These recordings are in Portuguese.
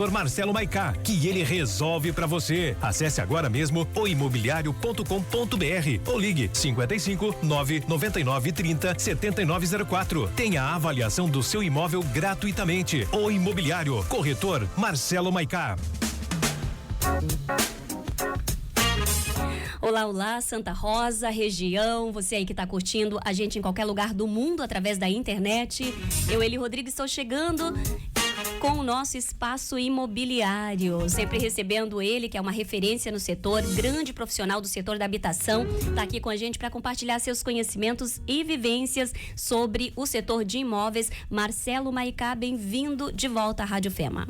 Marcelo Maicá, que ele resolve para você. Acesse agora mesmo oimobiliario.com.br ou ligue 55 999 30 7904. Tenha a avaliação do seu imóvel gratuitamente. O Imobiliário, corretor Marcelo Maicá. Olá, olá, Santa Rosa, região, você aí que está curtindo a gente em qualquer lugar do mundo através da internet. Eu, Eli Rodrigues, estou chegando com o nosso espaço imobiliário, sempre recebendo ele, que é uma referência no setor, grande profissional do setor da habitação, está aqui com a gente para compartilhar seus conhecimentos e vivências sobre o setor de imóveis. Marcelo Maicá, bem-vindo de volta à Rádio Fema.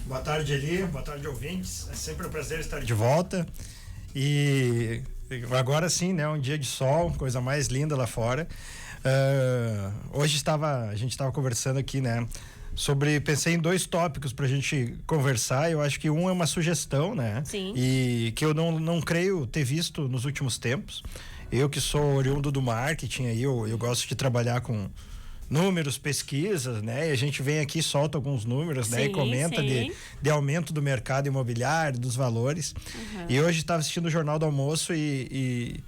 Boa tarde, Eli, boa tarde, ouvintes. É sempre um prazer estar de volta. E agora sim, né? Um dia de sol, coisa mais linda lá fora. Hoje a gente estava conversando aqui, né? Pensei em 2 tópicos pra gente conversar. Eu acho que um é uma sugestão, né? Sim. E que eu não creio ter visto nos últimos tempos. Eu que sou oriundo do marketing aí, eu gosto de trabalhar com números, pesquisas, né? E a gente vem aqui, solta alguns números, né? E comenta de aumento do mercado imobiliário, dos valores. Uhum. E hoje estava assistindo o Jornal do Almoço e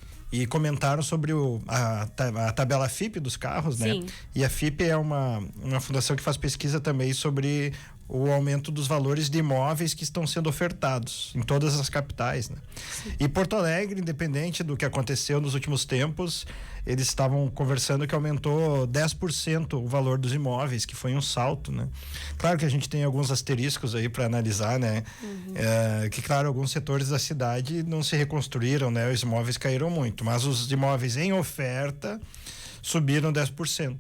comentaram sobre a tabela FIPE dos carros, né? E a FIPE é uma fundação que faz pesquisa também sobre o aumento dos valores de imóveis que estão sendo ofertados em todas as capitais, né? E Porto Alegre, independente do que aconteceu nos últimos tempos, eles estavam conversando que aumentou 10% o valor dos imóveis, que foi um salto, né? Claro que a gente tem alguns asteriscos aí para analisar, né? Uhum. Que claro, alguns setores da cidade não se reconstruíram, né? Os imóveis caíram muito, mas os imóveis em oferta subiram 10%.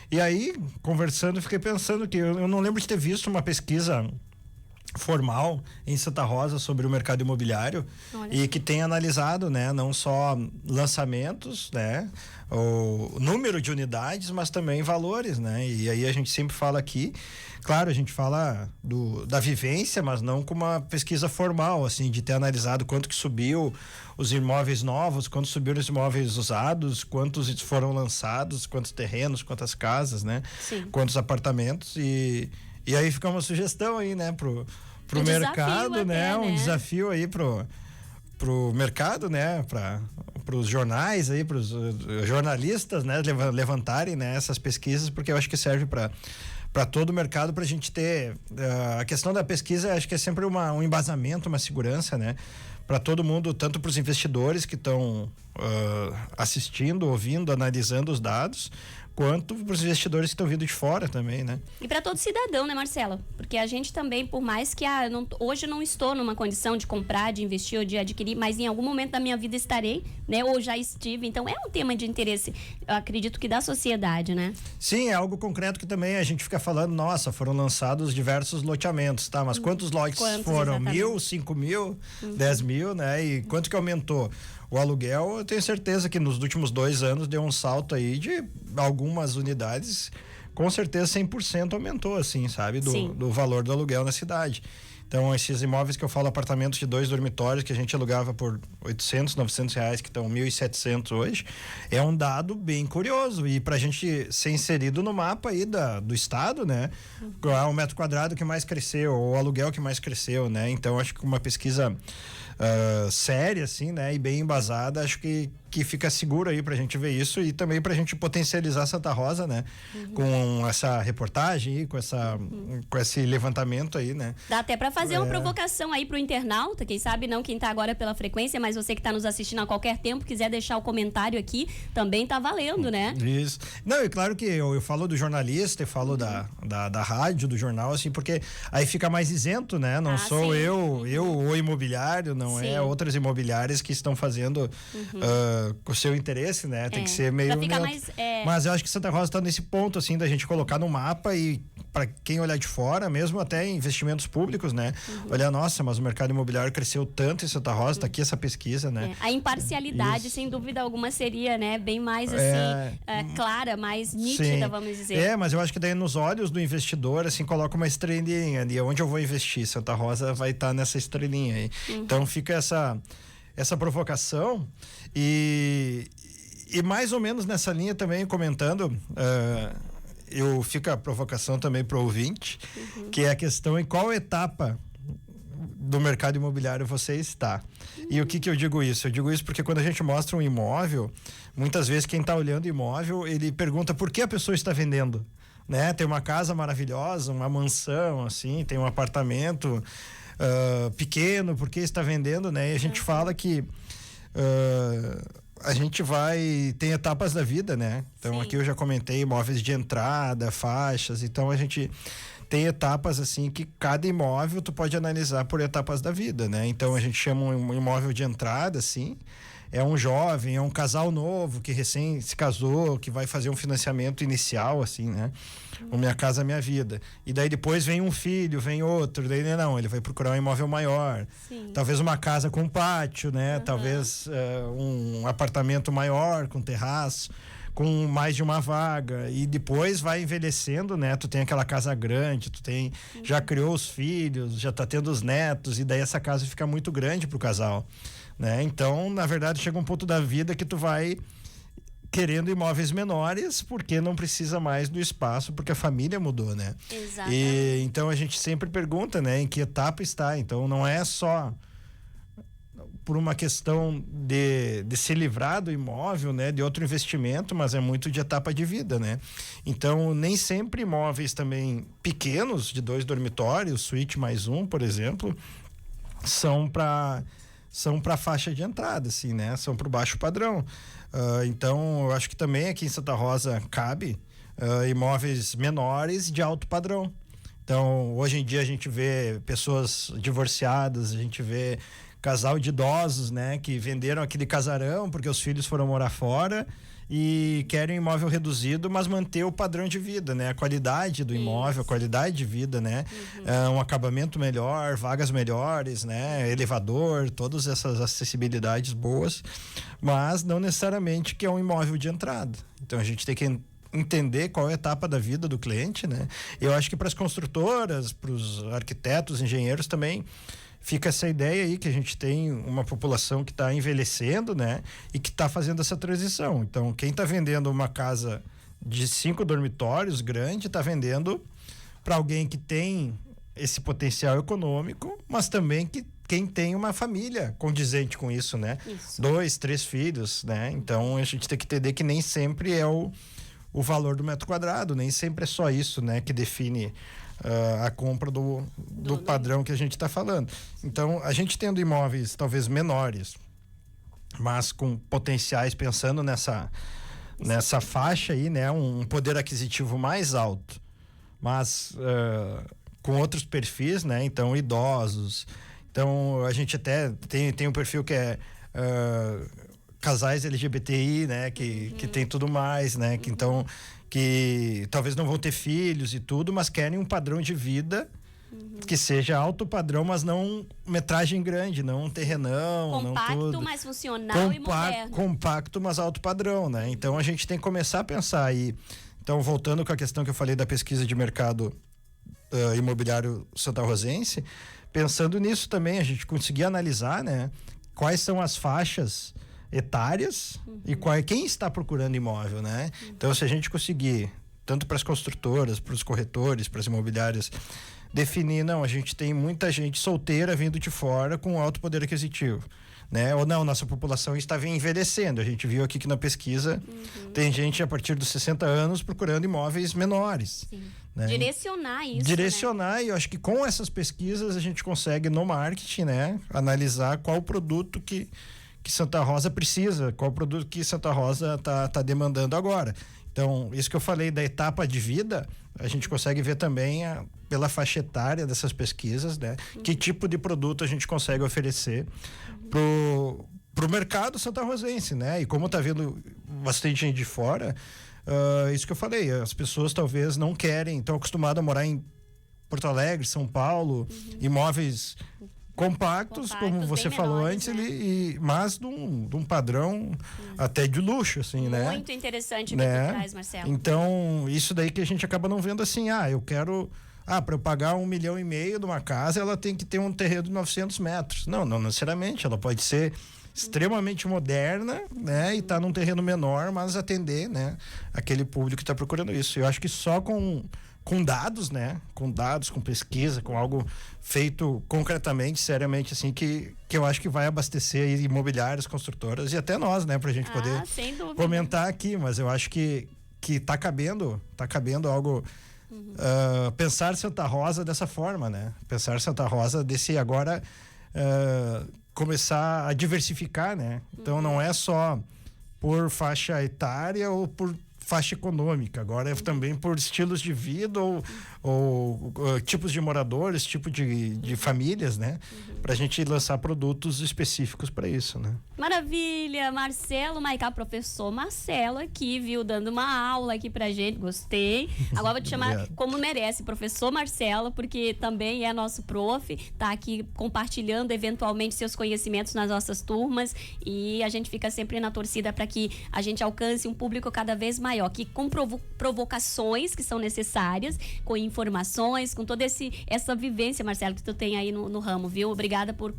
E aí, conversando, fiquei pensando que eu não lembro de ter visto uma pesquisa formal em Santa Rosa sobre o mercado imobiliário. Olha. E que tem analisado, né, não só lançamentos, né, o número de unidades, mas também valores, né? E aí a gente sempre fala aqui, claro, a gente fala da vivência, mas não com uma pesquisa formal, assim, de ter analisado quanto que subiu os imóveis novos, quanto subiram os imóveis usados, quantos foram lançados, quantos terrenos, quantas casas, né? Sim. Quantos apartamentos e aí fica uma sugestão aí, né, pro mercado, né? Um desafio aí pro mercado, né? Pros jornais aí, pros jornalistas, né? Levantarem, né? Essas pesquisas, porque eu acho que serve para todo o mercado, para a gente ter a questão da pesquisa. Acho que é sempre um embasamento, uma segurança, né? Para todo mundo, tanto para os investidores que estão assistindo, ouvindo, analisando os dados, quanto para os investidores que estão vindo de fora também, né? E para todo cidadão, né, Marcelo? Porque a gente também, por mais que hoje não estou numa condição de comprar, de investir ou de adquirir, mas em algum momento da minha vida estarei, né? Ou já estive. Então é um tema de interesse, eu acredito que da sociedade, né? Sim, é algo concreto que também a gente fica falando, nossa, foram lançados diversos loteamentos, tá? Mas quantos lotes foram? Exatamente. 1.000, 5.000, 10.000, né? E quanto que aumentou? O aluguel, eu tenho certeza que nos últimos 2 anos deu um salto aí de algumas unidades, com certeza 100% aumentou, assim, sabe? Do valor do aluguel na cidade. Então, esses imóveis que eu falo, apartamentos de 2 dormitórios que a gente alugava por 800, 900 reais, que estão 1.700 hoje, é um dado bem curioso. E pra gente ser inserido no mapa aí do estado, né? O metro quadrado que mais cresceu, o aluguel que mais cresceu, né? Então, acho que uma pesquisa séria, assim, né? E bem embasada, acho que fica seguro aí pra gente ver isso e também pra gente potencializar Santa Rosa, né? Com essa reportagem aí, com esse levantamento aí, né? Dá até pra fazer uma provocação aí pro internauta, quem sabe não quem tá agora pela frequência, mas você que tá nos assistindo a qualquer tempo, quiser deixar o comentário aqui, também tá valendo, né? Isso. Não, e claro que eu falo do jornalista, eu falo da rádio, do jornal, assim, porque aí fica mais isento, né? Não sou eu o imobiliário, não é outras imobiliárias que estão fazendo com o seu interesse, né? Tem que ser meio mas eu acho que Santa Rosa está nesse ponto, assim, da gente colocar no mapa e para quem olhar de fora, mesmo até investimentos públicos, né? Olhar, nossa, mas o mercado imobiliário cresceu tanto em Santa Rosa, tá aqui essa pesquisa, né? A imparcialidade, sem dúvida alguma, seria, né? Bem mais, assim, clara, mais nítida, vamos dizer. Mas eu acho que daí nos olhos do investidor, assim, coloca uma estrelinha ali, onde eu vou investir, Santa Rosa vai estar nessa estrelinha aí. Então fica essa provocação e mais ou menos nessa linha também comentando, fica a provocação também para o ouvinte, que é a questão em qual etapa do mercado imobiliário você está. E o que eu digo isso? Eu digo isso porque quando a gente mostra um imóvel, muitas vezes quem está olhando o imóvel, ele pergunta por que a pessoa está vendendo, né? Tem uma casa maravilhosa, uma mansão, assim, tem um apartamento pequeno, por que está vendendo, né? E a gente fala que a gente tem etapas da vida, né? Então, Sim. Aqui eu já comentei imóveis de entrada, faixas, então a gente tem etapas assim que cada imóvel tu pode analisar por etapas da vida, né? Então a gente chama um imóvel de entrada, assim, é um jovem, é um casal novo que recém se casou, que vai fazer um financiamento inicial, assim, né? O Minha Casa Minha Vida. E daí depois vem um filho, vem outro, daí não, ele vai procurar um imóvel maior. Sim. Talvez uma casa com pátio, né? Talvez um apartamento maior, com terraço, com mais de uma vaga, e depois vai envelhecendo, né? Tu tem aquela casa grande, já criou os filhos, já tá tendo os netos, e daí essa casa fica muito grande pro casal, né? Então, na verdade, chega um ponto da vida que tu vai querendo imóveis menores, porque não precisa mais do espaço, porque a família mudou, né? Exatamente. E então a gente sempre pergunta, né, em que etapa está. Então não é só por uma questão de se livrar do imóvel, né, de outro investimento, mas é muito de etapa de vida, né? Então, nem sempre imóveis também pequenos, de 2 dormitórios, suíte mais um, por exemplo, são para faixa de entrada, assim, né? São para o baixo padrão. Então, eu acho que também aqui em Santa Rosa cabe imóveis menores de alto padrão. Então, hoje em dia a gente vê pessoas divorciadas, a gente vê casal de idosos, né, que venderam aquele casarão porque os filhos foram morar fora e querem um imóvel reduzido, mas manter o padrão de vida, né, a qualidade do imóvel, a qualidade de vida, né, um acabamento melhor, vagas melhores, né, elevador, todas essas acessibilidades boas, mas não necessariamente que é um imóvel de entrada. Então a gente tem que entender qual é a etapa da vida do cliente, né? Eu acho que para as construtoras, para os arquitetos, engenheiros também fica essa ideia aí que a gente tem uma população que está envelhecendo, né? E que está fazendo essa transição. Então, quem está vendendo uma casa de 5 dormitórios grande, está vendendo para alguém que tem esse potencial econômico, mas também quem tem uma família condizente com isso, né? Isso. 2, 3 filhos, né? Então, a gente tem que entender que nem sempre é o valor do metro quadrado, nem sempre é só isso, né? Que define a compra do padrão que a gente está falando. Então, a gente tendo imóveis talvez menores, mas com potenciais, pensando nessa faixa aí, né? Um poder aquisitivo mais alto, mas com outros perfis, né? Então, idosos. Então, a gente até tem um perfil que é casais LGBTI, né? Que tem tudo mais, né? Que talvez não vão ter filhos e tudo, mas querem um padrão de vida que seja alto padrão, mas não metragem grande, não um terrenão, compacto, não tudo. mas funcional e moderno. Compacto, mas alto padrão, né? Então a gente tem que começar a pensar aí. Então, voltando com a questão que eu falei da pesquisa de mercado imobiliário santarrosense, pensando nisso também, a gente conseguir analisar, né? Quais são as faixas etárias e quem está procurando imóvel, né? Então, se a gente conseguir, tanto para as construtoras, para os corretores, para as imobiliárias, definir, não, a gente tem muita gente solteira vindo de fora com alto poder aquisitivo, né? Ou não, nossa população está envelhecendo. A gente viu aqui que na pesquisa tem gente a partir dos 60 anos procurando imóveis menores. Né? Direcionar isso, Direcionar, né? E eu acho que com essas pesquisas a gente consegue no marketing, né? Analisar qual o produto que Santa Rosa precisa, qual produto que Santa Rosa tá demandando agora. Então, isso que eu falei da etapa de vida, a gente consegue ver também pela faixa etária dessas pesquisas, né? Que tipo de produto a gente consegue oferecer pro mercado santarrosense, né? E como tá vindo bastante gente de fora, isso que eu falei, as pessoas talvez não querem, estão acostumadas a morar em Porto Alegre, São Paulo, imóveis compactos, como você falou menores, antes, né? mas de um padrão até de luxo, assim, né? Muito interessante o que né? tu traz, Marcelo. Então, isso daí que a gente acaba não vendo assim, eu quero para eu pagar 1,5 milhão de uma casa, ela tem que ter um terreno de 900 metros. Não necessariamente. Ela pode ser extremamente moderna, né? E tá num terreno menor, mas atender, né? Aquele público que está procurando isso. Eu acho que só com dados, né? Com dados, com pesquisa, com algo feito concretamente, seriamente, assim, que eu acho que vai abastecer imobiliárias, construtoras e até nós, né? Pra gente poder comentar aqui, mas eu acho que tá cabendo algo. Pensar Santa Rosa dessa forma, né? Pensar Santa Rosa desse agora começar a diversificar, né? Então não é só por faixa etária ou por faixa econômica, agora é também por estilos de vida ou tipos de moradores, tipo de famílias, né? Pra gente lançar produtos específicos para isso, né? Maravilha, Marcelo Maicá, professor Marcelo aqui, viu, dando uma aula aqui pra gente, gostei. Agora vou te chamar como merece, professor Marcelo, porque também é nosso prof, tá aqui compartilhando eventualmente seus conhecimentos nas nossas turmas e a gente fica sempre na torcida para que a gente alcance um público cada vez maior, que com provocações que são necessárias, com informações, com toda essa vivência, Marcelo, que tu tem aí no ramo, viu? Obrigada por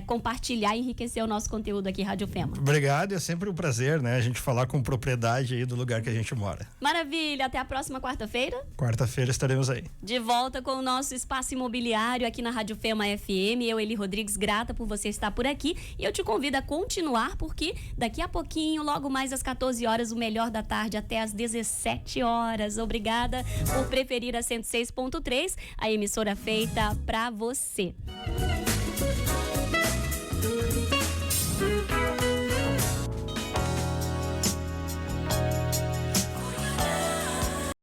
compartilhar e enriquecer o nosso conteúdo aqui, Rádio Fema. Obrigado, é sempre um prazer, né? A gente falar com propriedade aí do lugar que a gente mora. Maravilha, até a próxima quarta-feira. Quarta-feira estaremos aí. De volta com o nosso espaço imobiliário aqui na Rádio Fema FM. Eu, Eli Rodrigues, grata por você estar por aqui e eu te convido a continuar porque daqui a pouquinho, logo mais às 14 horas, o melhor da tarde até às 17 horas. Obrigada por preferir a 106.3, a emissora feita pra você.